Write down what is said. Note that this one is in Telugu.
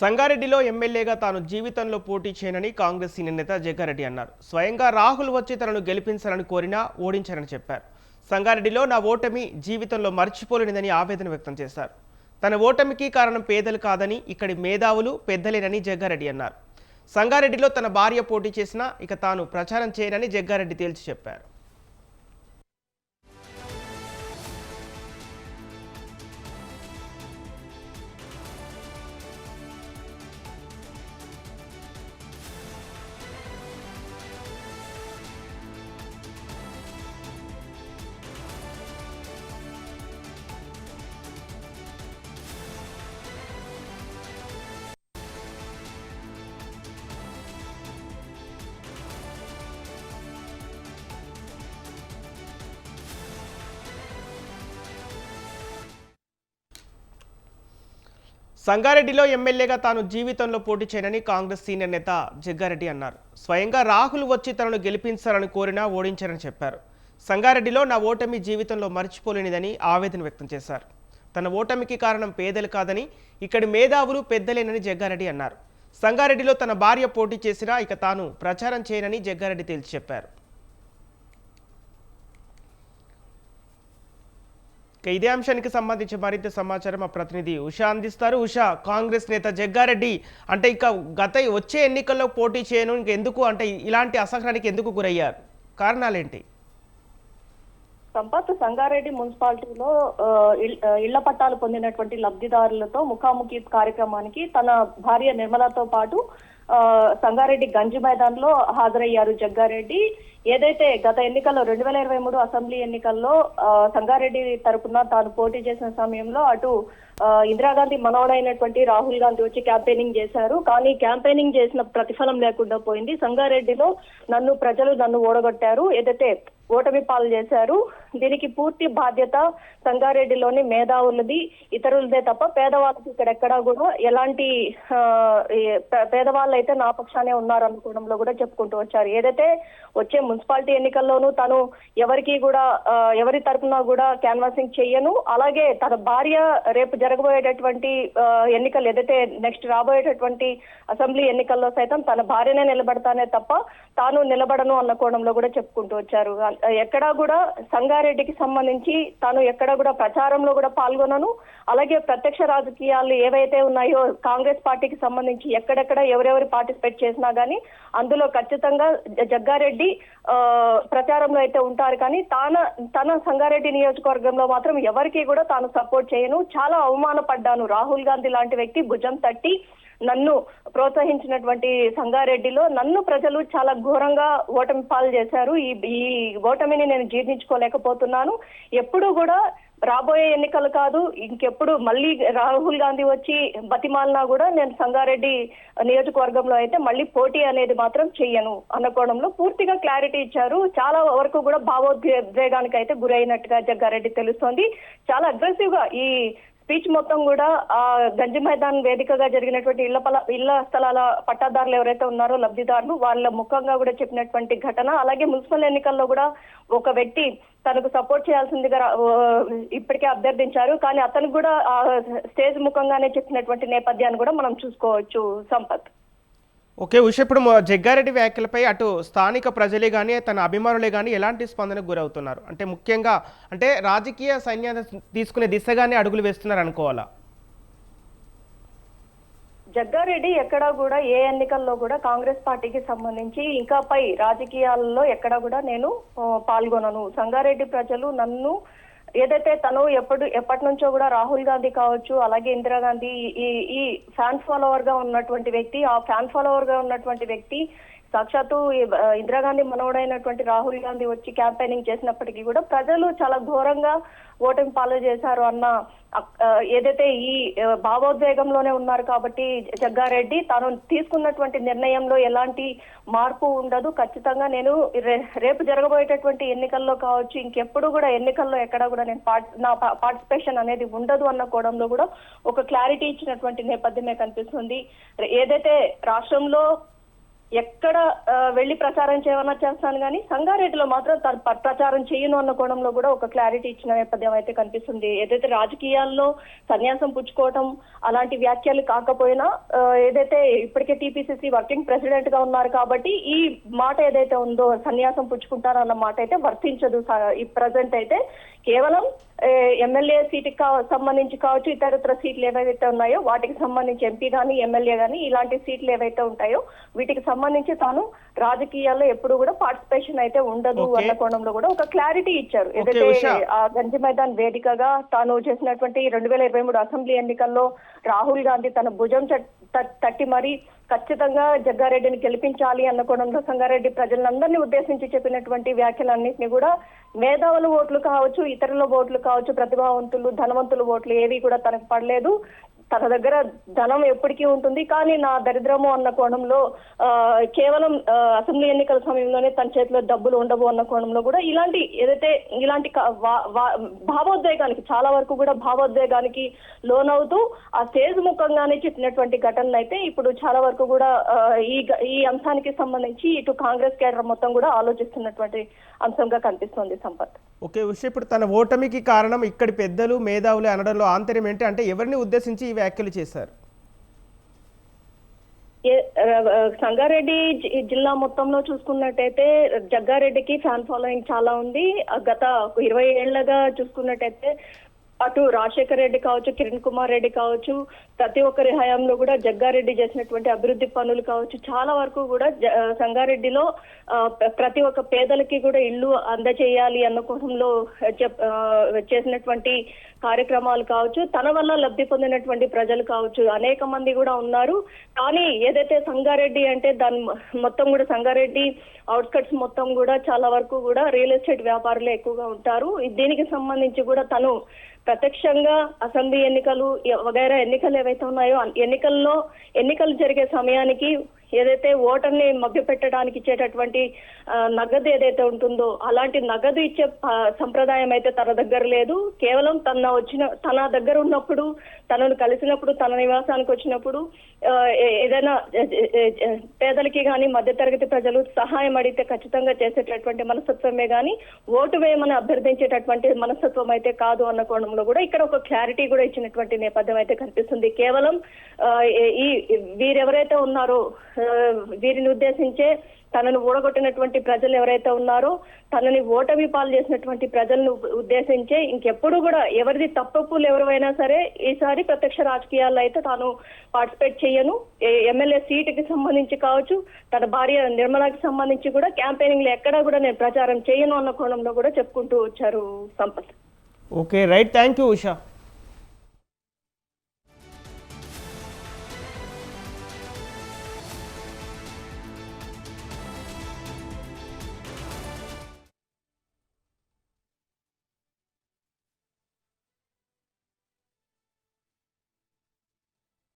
సంగారెడ్డిలో ఎమ్మెల్యేగా తాను జీవితంలో పోటీ చేయనని కాంగ్రెస్ సీనియర్ నేత జగ్గారెడ్డి అన్నారు. స్వయంగా రాహుల్ వచ్చి తనను గెలిపించాలని కోరినా ఓడించారని చెప్పారు. సంగారెడ్డిలో నా ఓటమి జీవితంలో మర్చిపోలేనిదని ఆవేదన వ్యక్తం చేశారు. తన ఓటమికి కారణం పేదలు కాదని, ఇక్కడి మేధావులు పెద్దలేనని జగ్గారెడ్డి అన్నారు. సంగారెడ్డిలో తన భార్య పోటీ చేసినా ఇక తాను ప్రచారం చేయనని జగ్గారెడ్డి తేల్చి చెప్పారు. సంగారెడ్డిలో ఎమ్మెల్యేగా తాను జీవితంలో పోటీ చేయనని కాంగ్రెస్ సీనియర్ నేత జగ్గారెడ్డి అన్నారు. స్వయంగా రాహుల్ వచ్చి తనను గెలిపించాలని కోరినా ఓడించారని చెప్పారు. సంగారెడ్డిలో నా ఓటమి జీవితంలో మర్చిపోలేనిదని ఆవేదన వ్యక్తం చేశారు. తన ఓటమికి కారణం పేదలు కాదని, ఇక్కడి మేధావులు పెద్దలేనని జగ్గారెడ్డి అన్నారు. సంగారెడ్డిలో తన భార్య పోటీ చేసినా ఇక తాను ప్రచారం చేయనని జగ్గారెడ్డి తేల్చి చెప్పారు. ఇదే అంశానికి సంబంధించి మరింత సమాచారం మా ప్రతినిధి ఉషా అందిస్తారు. ఉషా, కాంగ్రెస్ నేత జగ్గారెడ్డి అంటే ఇక వచ్చే ఎన్నికల్లో పోటీ చేయను ఎందుకు అంటే ఇలాంటి అసహనానికి ఎందుకు గురయ్యారు, కారణాలేంటి? సంపత్, సంగారెడ్డి మున్సిపాలిటీలో ఇళ్ల పట్టాలు పొందినటువంటి లబ్ధిదారులతో ముఖాముఖి కార్యక్రమానికి తన భార్య నిర్మలతో పాటు సంగారెడ్డి గంజి మైదాన్ లో హాజరయ్యారు జగ్గారెడ్డి. ఏదైతే గత ఎన్నికల్లో 2023 అసెంబ్లీ ఎన్నికల్లో సంగారెడ్డి తరపున తాను పోటీ చేసిన సమయంలో అటు ఇందిరాగాంధీ మనవడైనటువంటి రాహుల్ గాంధీ వచ్చి క్యాంపెయినింగ్ చేశారు. కానీ క్యాంపెయినింగ్ చేసిన ప్రతిఫలం లేకుండా పోయింది. సంగారెడ్డిలో ప్రజలు నన్ను ఓడగొట్టారు, ఏదైతే ఓటమి పాలు చేశారు. దీనికి పూర్తి బాధ్యత సంగారెడ్డిలోని మేధావులది, ఇతరులదే తప్ప పేదవాళ్ళకి ఇక్కడెక్కడా కూడా ఎలాంటి పేదవాళ్ళు అయితే నా పక్షానే ఉన్నారు అనుకోవడంలో కూడా చెప్పుకుంటూ వచ్చారు. ఏదైతే వచ్చే మున్సిపాలిటీ ఎన్నికల్లోనూ తను ఎవరి తరఫున కూడా క్యాన్వాసింగ్ చెయ్యను, అలాగే తన భార్య రేపు జరగబోయేటటువంటి ఎన్నికలు ఏదైతే నెక్స్ట్ రాబోయేటటువంటి అసెంబ్లీ ఎన్నికల్లో సైతం తన భార్యనే నిలబడతానే తప్ప తాను నిలబడను అన్న కోణంలో కూడా చెప్పుకుంటూ వచ్చారు. ఎక్కడా కూడా సంగారెడ్డికి సంబంధించి తాను ఎక్కడా కూడా ప్రచారంలో కూడా పాల్గొనను, అలాగే ప్రత్యక్ష రాజకీయాలు ఏవైతే ఉన్నాయో కాంగ్రెస్ పార్టీకి సంబంధించి ఎక్కడెక్కడ ఎవరెవరు పార్టిసిపేట్ చేసినా గానీ అందులో ఖచ్చితంగా జగ్గారెడ్డి ప్రచారంలో అయితే ఉంటారు. కానీ తన సంగారెడ్డి నియోజకవర్గంలో మాత్రం ఎవరికి కూడా తాను సపోర్ట్ చేయను. చాలా అవమానపడ్డాను. రాహుల్ గాంధీ లాంటి వ్యక్తి భుజం తట్టి నన్ను ప్రోత్సహించినటువంటి సంగారెడ్డిలో నన్ను ప్రజలు చాలా ఘోరంగా ఓటమి పాలు చేశారు. ఈ ఓటమిని నేను జీర్ణించుకోలేకపోతున్నాను. ఎప్పుడు కూడా రాబోయే ఎన్నికలు కాదు, ఇంకెప్పుడు మళ్ళీ రాహుల్ గాంధీ వచ్చి బతిమాలినా కూడా నేను సంగారెడ్డి నియోజకవర్గంలో అయితే మళ్ళీ పోటీ అనేది మాత్రం చెయ్యను అన్న కోణంలో పూర్తిగా క్లారిటీ ఇచ్చారు. చాలా వరకు కూడా భావోద్వేగానికి అయితే గురైనట్టుగా జగ్గారెడ్డి తెలుస్తోంది. చాలా అగ్రెసివ్ గా ఈ స్పీచ్ మొత్తం కూడా ఆ గంజి మైదాన్ వేదికగా జరిగినటువంటి ఇళ్ల స్థలాల పట్టాదారులు ఎవరైతే ఉన్నారో లబ్ధిదారులు వాళ్ళ ముఖంగా కూడా చెప్పినటువంటి ఘటన, అలాగే మున్సిపల్ ఎన్నికల్లో కూడా ఒక వ్యక్తి తనకు సపోర్ట్ చేయాల్సిందిగా ఇప్పటికే అభ్యర్థించారు. కానీ అతనికి కూడా ఆ స్టేజ్ ముఖంగానే చెప్పినటువంటి నేపథ్యాన్ని కూడా మనం చూసుకోవచ్చు. సంపత్, ఓకే ఉష, ఇప్పుడు జగ్గారెడ్డి వ్యాఖ్యలపై అటు స్థానిక ప్రజలే కానీ తన అభిమానులే కానీ ఎలాంటి స్పందనకు గురవుతున్నారు? అంటే ముఖ్యంగా అంటే రాజకీయ సైన్యాన్ని తీసుకునే దిశగానే అడుగులు వేస్తున్నారు అనుకోవాలా? జగ్గారెడ్డి ఎక్కడా కూడా ఏ ఎన్నికల్లో కూడా కాంగ్రెస్ పార్టీకి సంబంధించి ఇంకా పై రాజకీయాలలో ఎక్కడా కూడా నేను పాల్గొనను. సంగారెడ్డి ప్రజలు నన్ను ఏదైతే తను ఎప్పటి నుంచో కూడా రాహుల్ గాంధీ కావచ్చు, అలాగే ఇందిరాగాంధీ ఈ ఫ్యాన్ ఫాలోవర్ గా ఉన్నటువంటి వ్యక్తి, ఆ ఫ్యాన్ ఫాలోవర్ గా ఉన్నటువంటి వ్యక్తి సాక్షాత్తు ఇందిరాగాంధీ మనవడైనటువంటి రాహుల్ గాంధీ వచ్చి క్యాంపెయినింగ్ చేసినప్పటికీ కూడా ప్రజలు చాలా ఘోరంగా ఓటమి పాలు చేశారు అన్న ఏదైతే ఈ భావోద్వేగంలోనే ఉన్నారు. కాబట్టి జగ్గారెడ్డి తాను తీసుకున్నటువంటి నిర్ణయంలో ఎలాంటి మార్పు ఉండదు. ఖచ్చితంగా నేను రేపు జరగబోయేటటువంటి ఎన్నికల్లో కావచ్చు, ఇంకెప్పుడు కూడా ఎన్నికల్లో ఎక్కడా కూడా నేను నా పార్టిసిపేషన్ అనేది ఉండదు అన్న కోణంలో కూడా ఒక క్లారిటీ ఇచ్చినటువంటి నేపథ్యమే కనిపిస్తుంది. ఏదైతే రాష్ట్రంలో ఎక్కడ వెళ్ళి ప్రచారం చేయమన్నా చేస్తాను కానీ సంగారెడ్డిలో మాత్రం తను ప్రచారం చేయను అన్న కోణంలో కూడా ఒక క్లారిటీ ఇచ్చిన నేపథ్యం అయితే కనిపిస్తుంది. ఏదైతే రాజకీయాల్లో సన్యాసం పుచ్చుకోవటం అలాంటి వ్యాఖ్యలు కాకపోయినా ఏదైతే ఇప్పటికే టీపీసీసీ వర్కింగ్ ప్రెసిడెంట్ గా ఉన్నారు కాబట్టి ఈ మాట ఏదైతే ఉందో సన్యాసం పుచ్చుకుంటారన్న మాట అయితే వర్తించదు. ఈ ప్రజెంట్ అయితే కేవలం ఎమ్మెల్యే సీటుకి సంబంధించి కావచ్చు, ఇతరత్ర సీట్లు ఏవైతే ఉన్నాయో వాటికి సంబంధించి ఎంపీ గానీ ఎమ్మెల్యే గానీ ఇలాంటి సీట్లు ఏవైతే ఉంటాయో వీటికి సంబంధించి తాను రాజకీయాల్లో ఎప్పుడు కూడా పార్టిసిపేషన్ అయితే ఉండదు అన్న కోణంలో కూడా ఒక క్లారిటీ ఇచ్చారు. ఏదైతే ఆ గంజి మైదాన్ వేదికగా తాను చేసినటువంటి 2023 అసెంబ్లీ ఎన్నికల్లో రాహుల్ గాంధీ తన భుజం తట్టి మరి ఖచ్చితంగా జగ్గారెడ్డిని గెలిపించాలి అన్న కోణంలో సంగారెడ్డి ప్రజలందరినీ ఉద్దేశించి చెప్పినటువంటి వ్యాఖ్యలన్నింటినీ కూడా మేధావుల ఓట్లు కావచ్చు, ఇతరుల ఓట్లు కావచ్చు, ప్రతిభావంతులు ధనవంతులు ఓట్లు ఏవి కూడా తనకు పడలేదు. తన దగ్గర ధనం ఎప్పటికీ ఉంటుంది కానీ నా దరిద్రము అన్న కోణంలో కేవలం అసెంబ్లీ ఎన్నికల సమయంలోనే తన చేతిలో డబ్బులు ఉండవు అన్న కోణంలో కూడా ఇలాంటి భావోద్వేగానికి చాలా వరకు కూడా భావోద్వేగానికి లోనవుతూ ఆ స్టేజ్ ముఖంగానే చెప్పినటువంటి ఘటనలు అయితే ఇప్పుడు చాలా వరకు కూడా ఈ అంశానికి సంబంధించి ఇటు కాంగ్రెస్ కేడర్ మొత్తం కూడా ఆలోచిస్తున్నటువంటి అంశంగా కనిపిస్తోంది సంపత్. ఓకే ఉషా, ఇప్పుడు తన ఓటమికి కారణం ఇక్కడి పెద్దలు మేధావులు అనడంలో ఆంతర్యం ఏంటి? అంటే ఎవరిని ఉద్దేశించి ఈ వ్యాఖ్యలు చేశారు? సంగారెడ్డి జిల్లా మొత్తంలో చూసుకున్నట్టయితే జగ్గారెడ్డికి ఫ్యాన్ ఫాలోయింగ్ చాలా ఉంది. గత 20 ఏళ్లుగా చూసుకున్నట్టయితే అటు రాజశేఖర్ రెడ్డి కావచ్చు, కిరణ్ కుమార్ రెడ్డి కావచ్చు, ప్రతి ఒక్కరి హయాంలో కూడా జగ్గారెడ్డి చేసినటువంటి అభివృద్ధి పనులు కావచ్చు చాలా వరకు కూడా సంగారెడ్డిలో ప్రతి ఒక్క పేదలకి కూడా ఇల్లు అందజేయాలి అన్న కోసంలో చేసినటువంటి కార్యక్రమాలు కావచ్చు, తన వల్ల లబ్ధి పొందినటువంటి ప్రజలు కావచ్చు అనేక మంది కూడా ఉన్నారు. కానీ ఏదైతే సంగారెడ్డి అంటే దాని మొత్తం కూడా సంగారెడ్డి అవుట్స్కట్స్ మొత్తం కూడా చాలా వరకు కూడా రియల్ ఎస్టేట్ వ్యాపారులే ఎక్కువగా ఉంటారు. దీనికి సంబంధించి కూడా తను ప్రత్యక్షంగా అసెంబ్లీ ఎన్నికలు వగైరా ఎన్నికలు ఏవైతే ఉన్నాయో ఎన్నికలు జరిగే సమయానికి ఏదైతే ఓటర్ని మభ్యపెట్టడానికి ఇచ్చేటటువంటి నగదు ఏదైతే ఉంటుందో అలాంటి నగదు ఇచ్చే సంప్రదాయం అయితే తన దగ్గర లేదు. కేవలం తన దగ్గర ఉన్నప్పుడు, తనను కలిసినప్పుడు, తన నివాసానికి వచ్చినప్పుడు ఏదైనా పేదలకి కానీ మధ్యతరగతి ప్రజలు సహాయం అడిగితే ఖచ్చితంగా చేసేటటువంటి మనస్తత్వమే కానీ ఓటు వేయమని అభ్యర్థించేటటువంటి మనస్తత్వం అయితే కాదు అన్న కోణంలో కూడా ఇక్కడ ఒక క్లారిటీ కూడా ఇచ్చినటువంటి నేపథ్యం అయితే కనిపిస్తుంది. కేవలం వీరెవరైతే ఉన్నారో వీరిని ఉద్దేశించే తనను ఓడగొట్టినటువంటి ప్రజలు ఎవరైతే ఉన్నారో తనని ఓటమి పాలు చేసినటువంటి ప్రజలను ఉద్దేశించే ఇంకెప్పుడు కూడా ఎవరిది తప్పులు ఎవరైనా సరే ఈసారి ప్రత్యక్ష రాజకీయాల్లో అయితే తాను పార్టిసిపేట్ చేయను. ఎమ్మెల్యే సీటుకి సంబంధించి కావచ్చు, తన భార్య నిర్మలాకి సంబంధించి కూడా క్యాంపెయినింగ్ లో ఎక్కడా కూడా నేను ప్రచారం చేయను అన్న కోణంలో కూడా చెప్పుకుంటూ వచ్చారు Sampath. Okay right, thank you Usha.